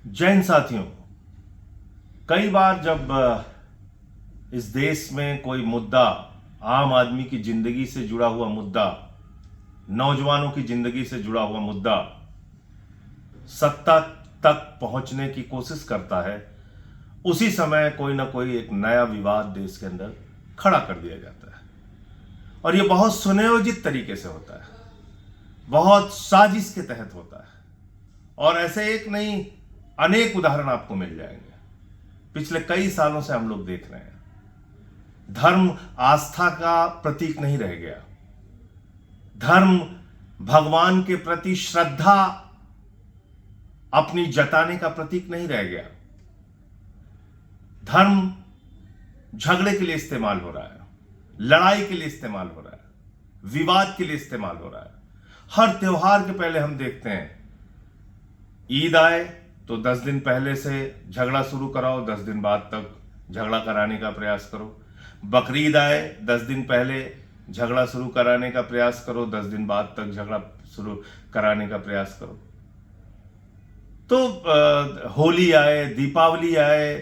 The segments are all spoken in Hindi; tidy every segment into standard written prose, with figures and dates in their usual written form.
जैन साथियों, कई बार जब इस देश में कोई मुद्दा, आम आदमी की जिंदगी से जुड़ा हुआ मुद्दा, नौजवानों की जिंदगी से जुड़ा हुआ मुद्दा सत्ता तक पहुंचने की कोशिश करता है, उसी समय कोई ना कोई एक नया विवाद देश के अंदर खड़ा कर दिया जाता है। और यह बहुत सुनियोजित तरीके से होता है, बहुत साजिश के तहत होता है। और ऐसे एक नहीं, अनेक उदाहरण आपको मिल जाएंगे। पिछले कई सालों से हम लोग देख रहे हैं, धर्म आस्था का प्रतीक नहीं रह गया। धर्म भगवान के प्रति श्रद्धा अपनी जताने का प्रतीक नहीं रह गया। धर्म झगड़े के लिए इस्तेमाल हो रहा है, लड़ाई के लिए इस्तेमाल हो रहा है, विवाद के लिए इस्तेमाल हो रहा है। हर त्योहार के पहले हम देखते हैं, ईद आए तो 10 दिन पहले से झगड़ा शुरू कराओ, 10 दिन बाद तक झगड़ा कराने का प्रयास करो। बकरीद आए, 10 दिन पहले झगड़ा शुरू कराने का प्रयास करो, 10 दिन बाद तक झगड़ा शुरू कराने का प्रयास करो। तो होली आए, दीपावली आए,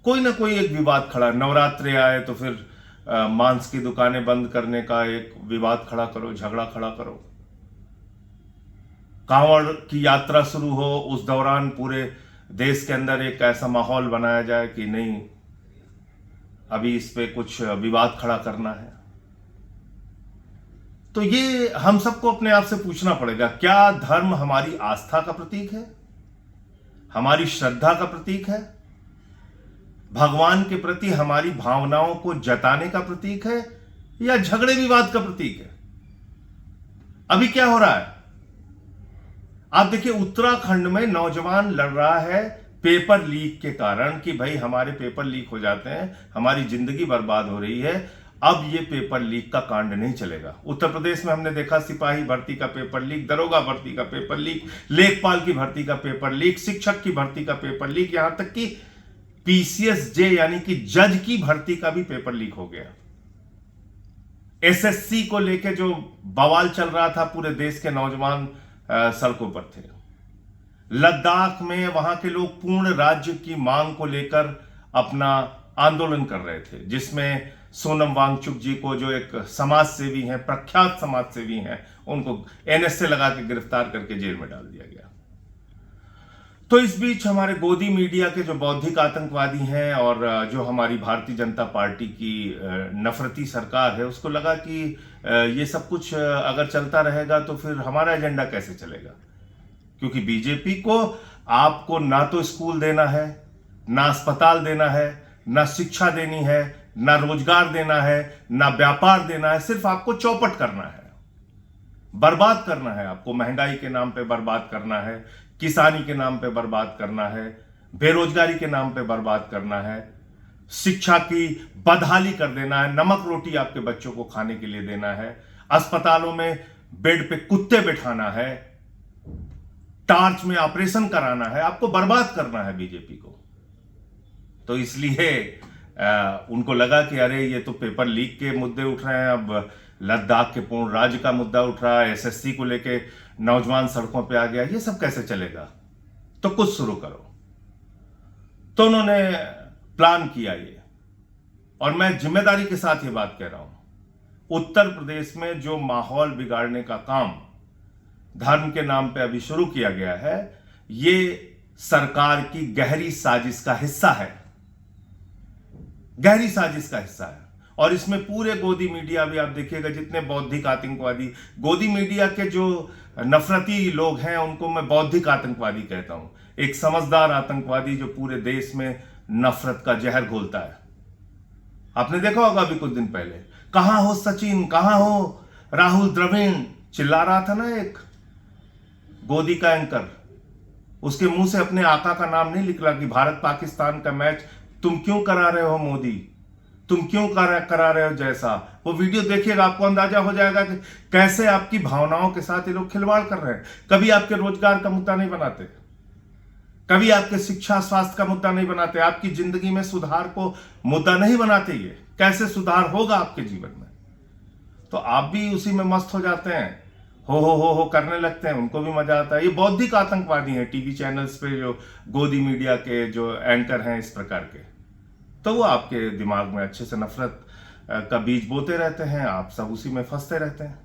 कोई ना कोई एक विवाद खड़ा। नवरात्रे आए तो फिर मांस की दुकानें बंद करने का एक विवाद खड़ा करो, झगड़ा खड़ा करो। कांवड़ की यात्रा शुरू हो, उस दौरान पूरे देश के अंदर एक ऐसा माहौल बनाया जाए कि नहीं, अभी इस पे कुछ विवाद खड़ा करना है। तो ये हम सबको अपने आप से पूछना पड़ेगा, क्या धर्म हमारी आस्था का प्रतीक है, हमारी श्रद्धा का प्रतीक है, भगवान के प्रति हमारी भावनाओं को जताने का प्रतीक है, या झगड़े विवाद का प्रतीक है? अभी क्या हो रहा है आप देखिए, उत्तराखंड में नौजवान लड़ रहा है पेपर लीक के कारण कि भाई हमारे पेपर लीक हो जाते हैं, हमारी जिंदगी बर्बाद हो रही है, अब ये पेपर लीक का कांड नहीं चलेगा। उत्तर प्रदेश में हमने देखा, सिपाही भर्ती का पेपर लीक, दरोगा भर्ती का पेपर लीक, लेखपाल की भर्ती का पेपर लीक, शिक्षक की भर्ती का पेपर लीक, यहां तक कि पीसीएसजे यानी कि जज की भर्ती का भी पेपर लीक हो गया। एसएससी को लेकर जो बवाल चल रहा था, पूरे देश के नौजवान सड़कों पर थे। लद्दाख में वहां के लोग पूर्ण राज्य की मांग को लेकर अपना आंदोलन कर रहे थे, जिसमें सोनम वांगचुक जी को, जो एक समाज सेवी हैं, प्रख्यात समाज सेवी हैं, उनको एनएसए लगा के गिरफ्तार करके जेल में डाल दिया गया। तो इस बीच हमारे गोदी मीडिया के जो बौद्धिक आतंकवादी हैं और जो हमारी भारतीय जनता पार्टी की नफरती सरकार है, उसको लगा कि ये सब कुछ अगर चलता रहेगा तो फिर हमारा एजेंडा कैसे चलेगा। क्योंकि बीजेपी को आपको ना तो स्कूल देना है, ना अस्पताल देना है, ना शिक्षा देनी है, ना रोजगार देना है, ना व्यापार देना है, सिर्फ आपको चौपट करना है, बर्बाद करना है। आपको महंगाई के नाम पे बर्बाद करना है, किसानी के नाम पे बर्बाद करना है, बेरोजगारी के नाम पे बर्बाद करना है, शिक्षा की बदहाली कर देना है, नमक रोटी आपके बच्चों को खाने के लिए देना है, अस्पतालों में बेड पे कुत्ते बिठाना है, टार्च में ऑपरेशन कराना है, आपको बर्बाद करना है बीजेपी को। तो इसलिए उनको लगा कि अरे ये तो पेपर लीक के मुद्दे उठ रहे हैं, अब लद्दाख के पूर्ण राज्य का मुद्दा उठ रहा है, एसएससी को लेके नौजवान सड़कों पे आ गया, ये सब कैसे चलेगा, तो कुछ शुरू करो। तो उन्होंने प्लान किया ये, और मैं जिम्मेदारी के साथ ये बात कह रहा हूं, उत्तर प्रदेश में जो माहौल बिगाड़ने का काम धर्म के नाम पे अभी शुरू किया गया है, ये सरकार की गहरी साजिश का हिस्सा है, गहरी साजिश का हिस्सा है। और इसमें पूरे गोदी मीडिया भी आप देखिएगा, जितने बौद्धिक आतंकवादी, गोदी मीडिया के जो नफरती लोग हैं, उनको मैं बौद्धिक आतंकवादी कहता हूं। एक समझदार आतंकवादी जो पूरे देश में नफरत का जहर घोलता है। आपने देखा होगा अभी कुछ दिन पहले, कहां हो सचिन, कहां हो राहुल द्रविड़, चिल्ला रहा था ना एक गोदी का एंकर, उसके मुंह से अपने आका का नाम नहीं निकला कि भारत पाकिस्तान का मैच तुम क्यों करा रहे हो मोदी, तुम क्यों करा रहे हो जैसा। वो वीडियो देखिएगा, आपको अंदाजा हो जाएगा कि कैसे आपकी भावनाओं के साथ ये लोग खिलवाड़ कर रहे हैं। कभी आपके रोजगार का मुद्दा नहीं बनाते, कभी आपके शिक्षा स्वास्थ्य का मुद्दा नहीं बनाते, आपकी जिंदगी में सुधार को मुद्दा नहीं बनाते। ये कैसे सुधार होगा आपके जीवन में, तो आप भी उसी में मस्त हो जाते हैं। हो करने लगते हैं, उनको भी मजा आता है। ये बौद्धिक आतंकवादी हैं टीवी चैनल्स पे, जो गोदी मीडिया के जो एंकर हैं इस प्रकार के, तो वो आपके दिमाग में अच्छे से नफरत का बीज बोते रहते हैं, आप सब उसी में फंसते रहते हैं।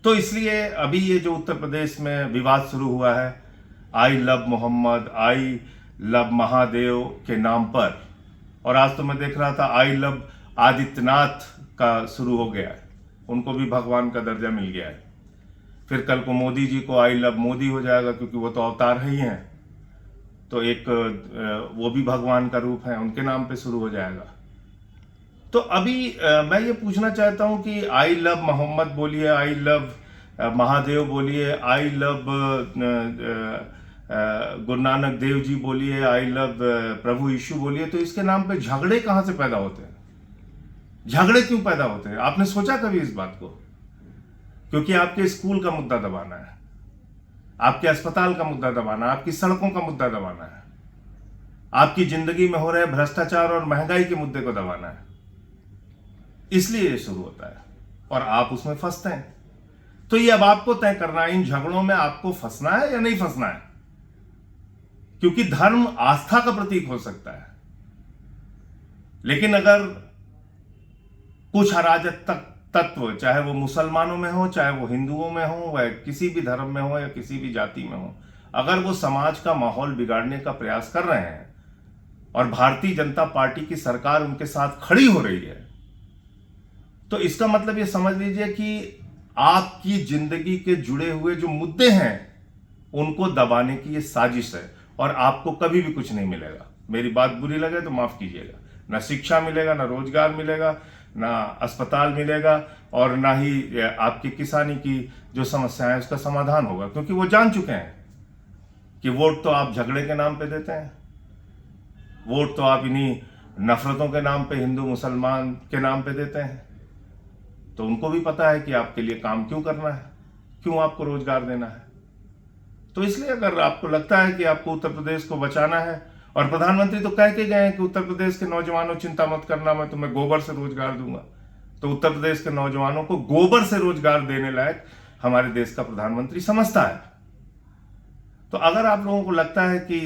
तो इसलिए अभी ये जो उत्तर प्रदेश में विवाद शुरू हुआ है I love Mohammad, I love Mahadev के नाम पर, और आज तो मैं देख रहा था आई लव आदित्यनाथ का शुरू हो गया है, उनको भी भगवान का दर्जा मिल गया है। फिर कल को मोदी जी को आई लव मोदी हो जाएगा, क्योंकि वो तो अवतार ही हैं, तो एक वो भी भगवान का रूप है, उनके नाम पे शुरू हो जाएगा। तो अभी मैं ये पूछना चाहता हूं कि आई लव मोहम्मद बोलिए, आई लव महादेव बोलिए, आई लव गुरु नानक देव जी बोलिए, आई लव प्रभु यीशु बोलिए, तो इसके नाम पे झगड़े कहां से पैदा होते हैं? झगड़े क्यों पैदा होते हैं? आपने सोचा कभी इस बात को? क्योंकि आपके स्कूल का मुद्दा दबाना है, आपके अस्पताल का मुद्दा दबाना है, आपकी सड़कों का मुद्दा दबाना है, आपकी जिंदगी में हो रहे भ्रष्टाचार और महंगाई के मुद्दे को दबाना है, इसलिए ये शुरू होता है और आप उसमें फंसते हैं। तो ये अब आपको तय करना है, इन झगड़ों में आपको फंसना है या नहीं फंसना है, क्योंकि धर्म आस्था का प्रतीक हो सकता है, लेकिन अगर कुछ अराजक तत्व, चाहे वो मुसलमानों में हो, चाहे वो हिंदुओं में हो, वह किसी भी धर्म में हो या किसी भी जाति में हो, अगर वो समाज का माहौल बिगाड़ने का प्रयास कर रहे हैं और भारतीय जनता पार्टी की सरकार उनके साथ खड़ी हो रही है, तो इसका मतलब ये समझ लीजिए कि आपकी जिंदगी के जुड़े हुए जो मुद्दे हैं उनको दबाने की ये साजिश है, और आपको कभी भी कुछ नहीं मिलेगा। मेरी बात बुरी लगे तो माफ कीजिएगा, ना शिक्षा मिलेगा, ना रोजगार मिलेगा, ना अस्पताल मिलेगा, और ना ही आपकी किसानी की जो समस्या है उसका समाधान होगा, क्योंकि वो जान चुके हैं कि वोट तो आप झगड़े के नाम पे देते हैं, वोट तो आप इन्हीं नफरतों के नाम पे, हिंदू मुसलमान के नाम पे देते हैं। तो उनको भी पता है कि आपके लिए काम क्यों करना है, क्यों आपको रोजगार देना है। तो इसलिए अगर आपको लगता है कि आपको उत्तर प्रदेश को बचाना है, और प्रधानमंत्री तो कह के गए हैं कि उत्तर प्रदेश के नौजवानों चिंता मत करना, मैं तुम्हें गोबर से रोजगार दूंगा, तो उत्तर प्रदेश के नौजवानों को गोबर से रोजगार देने लायक हमारे देश का प्रधानमंत्री समझता है। तो अगर आप लोगों को लगता है कि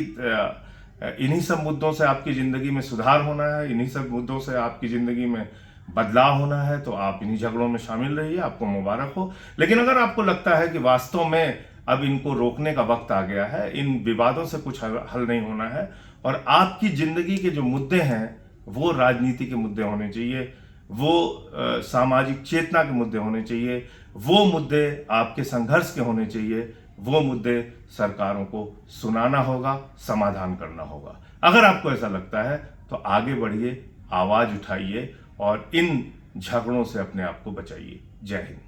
इन्हीं सब मुद्दों से आपकी जिंदगी में सुधार होना है, इन्हीं सब मुद्दों से आपकी जिंदगी में बदलाव होना है, तो आप इन्हीं झगड़ों में शामिल रहिए, आपको मुबारक हो। लेकिन अगर आपको लगता है कि वास्तव में अब इनको रोकने का वक्त आ गया है, इन विवादों से कुछ हल नहीं होना है, और आपकी जिंदगी के जो मुद्दे हैं वो राजनीति के मुद्दे होने चाहिए, वो सामाजिक चेतना के मुद्दे होने चाहिए, वो मुद्दे आपके संघर्ष के होने चाहिए, वो मुद्दे सरकारों को सुनाना होगा, समाधान करना होगा। अगर आपको ऐसा लगता है तो आगे बढ़िए, आवाज उठाइए और इन झगड़ों से अपने आप को बचाइए। जय हिंद।